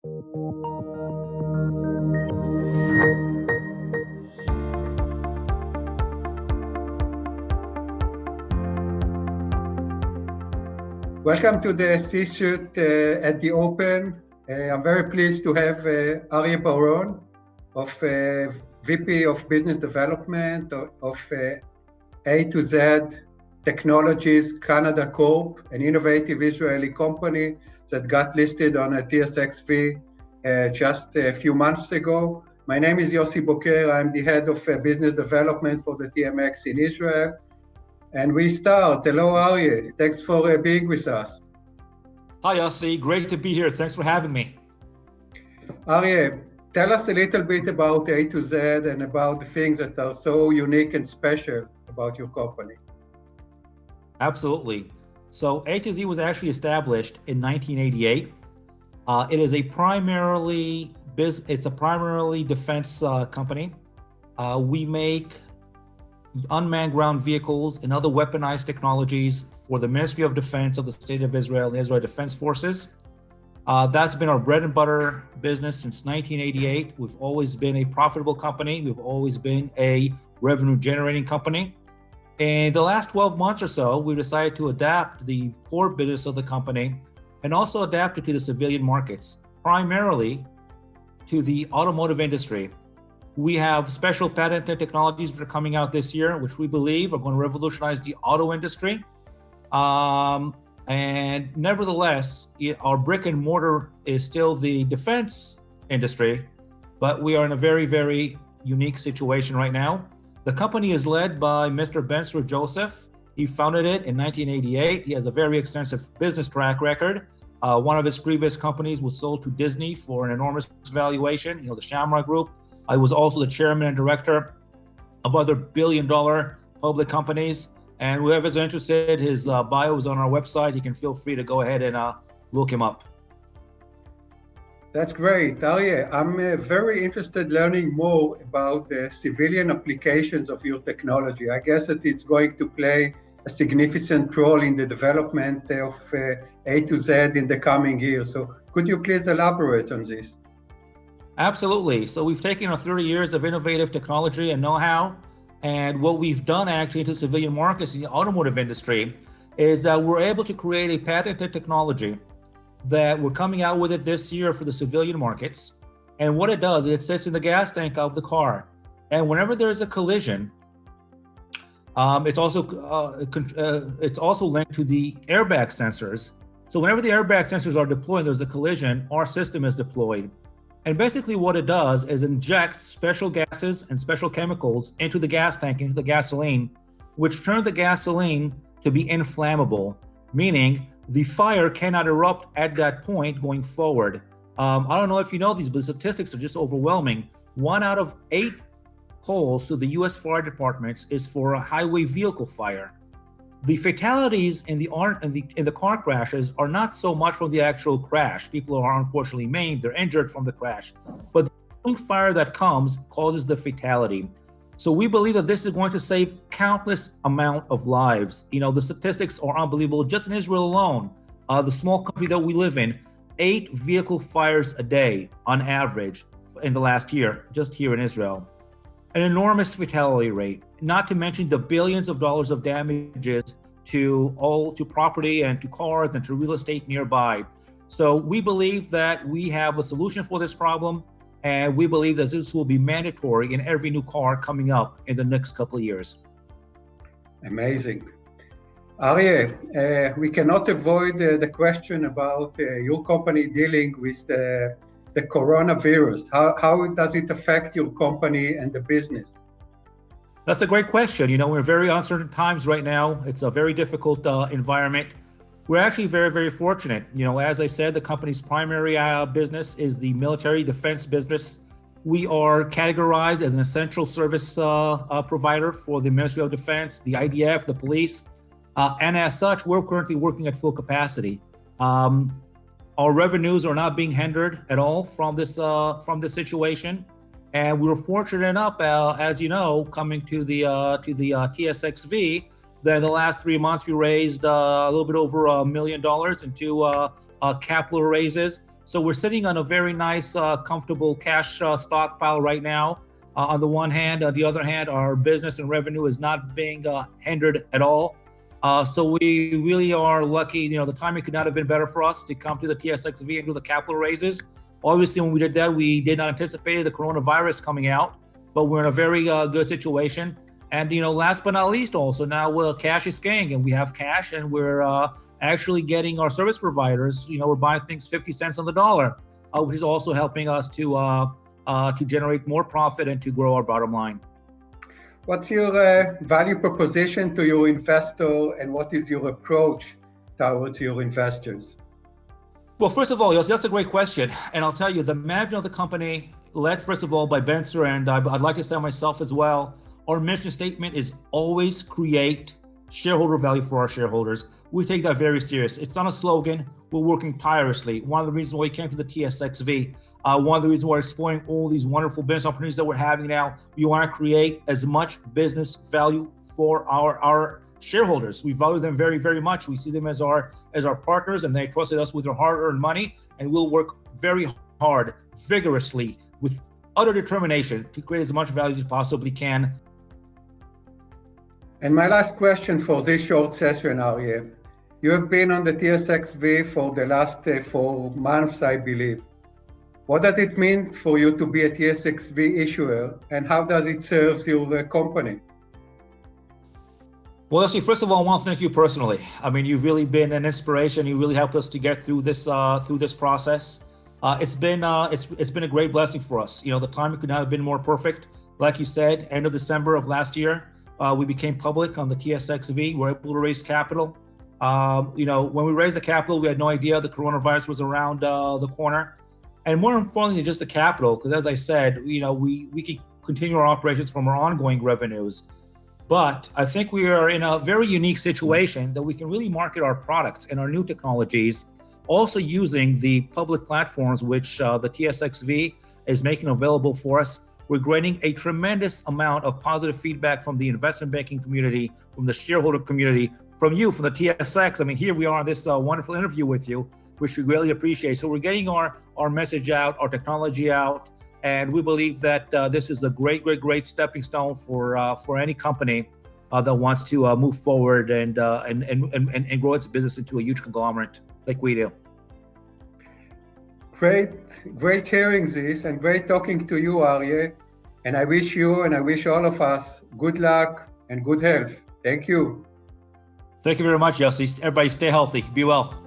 Welcome to the C-Suite at the Open. I'm very pleased to have Arye Baron, VP of Business Development of A2Z Technologies Canada Corp, an innovative Israeli company that got listed on a TSXV just a few months ago. My name is Yossi Boker. I'm the head of business development for the TMX in Israel. And we start. Hello, Arye. Thanks for being with us. Hi, Yossi. Great to be here. Thanks for having me. Arye, tell us a little bit about A2Z and about the things that are so unique and special about your company. Absolutely. So A2Z was actually established in 1988. It is a primarily defense company. We make unmanned ground vehicles and other weaponized technologies for the Ministry of Defense of the State of Israel and Israel Defense Forces. That's been our bread and butter business since 1988. We've always been a profitable company. We've always been a revenue generating company. In the last 12 months or so, we decided to adapt the core business of the company and also adapt it to the civilian markets, primarily to the automotive industry. We have special patented technologies that are coming out this year, which we believe are going to revolutionize the auto industry. And nevertheless, our brick and mortar is still the defense industry, but we are in a very, very unique situation right now. The company is led by Mr. Ben-Sir Joseph. He founded it in 1988. He has a very extensive business track record. One of his previous companies was sold to Disney for an enormous valuation, the Shamrock Group. I was also the chairman and director of other billion-dollar public companies. And whoever's interested, his bio is on our website. You can feel free to go ahead and look him up. That's great, Arye. I'm very interested learning more about the civilian applications of your technology. I guess that it's going to play a significant role in the development of A2Z in the coming years. So could you please elaborate on this? Absolutely. So we've taken 30 years of innovative technology and know-how, and what we've done actually into civilian markets in the automotive industry is that we're able to create a patented technology that we're coming out with it this year for the civilian markets. And what it does is it sits in the gas tank of the car. And whenever there's a collision, it's also linked to the airbag sensors. So whenever the airbag sensors are deployed, there's a collision, our system is deployed. And basically what it does is inject special gases and special chemicals into the gas tank, into the gasoline, which turn the gasoline to be inflammable, meaning the fire cannot erupt at that point going forward. I don't know if you know these, but the statistics are just overwhelming. 1 out of 8 calls to the US fire departments is for a highway vehicle fire. The fatalities in the car crashes are not so much from the actual crash. People are unfortunately maimed, they're injured from the crash. But the fire that comes causes the fatality. So we believe that this is going to save countless amount of lives. The statistics are unbelievable. Just in Israel alone, the small country that we live in, 8 vehicle fires a day on average in the last year, just here in Israel. An enormous fatality rate, not to mention the billions of dollars of damages to property and to cars and to real estate nearby. So we believe that we have a solution for this problem, and we believe that this will be mandatory in every new car coming up in the next couple of years. Amazing. Arye, we cannot avoid the question about your company dealing with the coronavirus. How does it affect your company and the business? That's a great question. We're in very uncertain times right now. It's a very difficult environment. We're actually very, very fortunate. As I said, the company's primary business is the military defense business. We are categorized as an essential service provider for the Ministry of Defense, the IDF, the police, and as such, we're currently working at full capacity. Our revenues are not being hindered at all from this situation, and we were fortunate enough, as you know, coming to the TSXV. That in the last 3 months we raised a little bit over $1 million into capital raises, So we're sitting on a very nice, comfortable cash stockpile right now. On the one hand, on the other hand, our business and revenue is not being hindered at all. So we really are lucky. You know, the timing could not have been better for us to come to the TSXV and do the capital raises. Obviously, when we did that, we did not anticipate the coronavirus coming out, but we're in a very good situation. And, you know, last but not least, also now cash is king, and we have cash, and we're actually getting our service providers. You know, we're buying things 50 cents on the dollar, which is also helping us to generate more profit and to grow our bottom line. What's your value proposition to your investor, and what is your approach towards your investors? Well, first of all, Yossi, that's a great question. And I'll tell you, the management of the company, led first of all by Benzer, and I'd like to say myself as well, our mission statement is always create shareholder value for our shareholders. We take that very serious. It's not a slogan. We're working tirelessly. One of the reasons why we came to the TSXV, one of the reasons why we're exploring all these wonderful business opportunities that we're having now, we want to create as much business value for our shareholders. We value them very, very much. We see them as our partners, and they trusted us with their hard-earned money, and we'll work very hard, vigorously, with utter determination to create as much value as we possibly can. And my last question for this short session, Arye. You have been on the TSXV for the last 4 months, I believe. What does it mean for you to be a TSXV issuer, and how does it serve your company? Well, Yossi, first of all, I want to thank you personally. I mean, you've really been an inspiration. You really helped us to get through this process. It's been a great blessing for us. You know, the timing could not have been more perfect. Like you said, end of December of last year, we became public on the TSXV. We were able to raise capital. You know, when we raised the capital, we had no idea the coronavirus was around the corner. And more importantly than just the capital, because as I said, you know, we can continue our operations from our ongoing revenues. But I think we are in a very unique situation that we can really market our products and our new technologies, also using the public platforms which the TSXV is making available for us. We're getting a tremendous amount of positive feedback from the investment banking community, from the shareholder community, from you, from the TSX. I mean, here we are on this wonderful interview with you, which we really appreciate. So we're getting our message out, our technology out, and we believe that this is a great stepping stone for any company that wants to move forward and grow its business into a huge conglomerate like we do. Great hearing this, and great talking to you, Arye. And I wish you and I wish all of us good luck and good health. Thank you. Thank you very much, Yossi. Everybody stay healthy. Be well.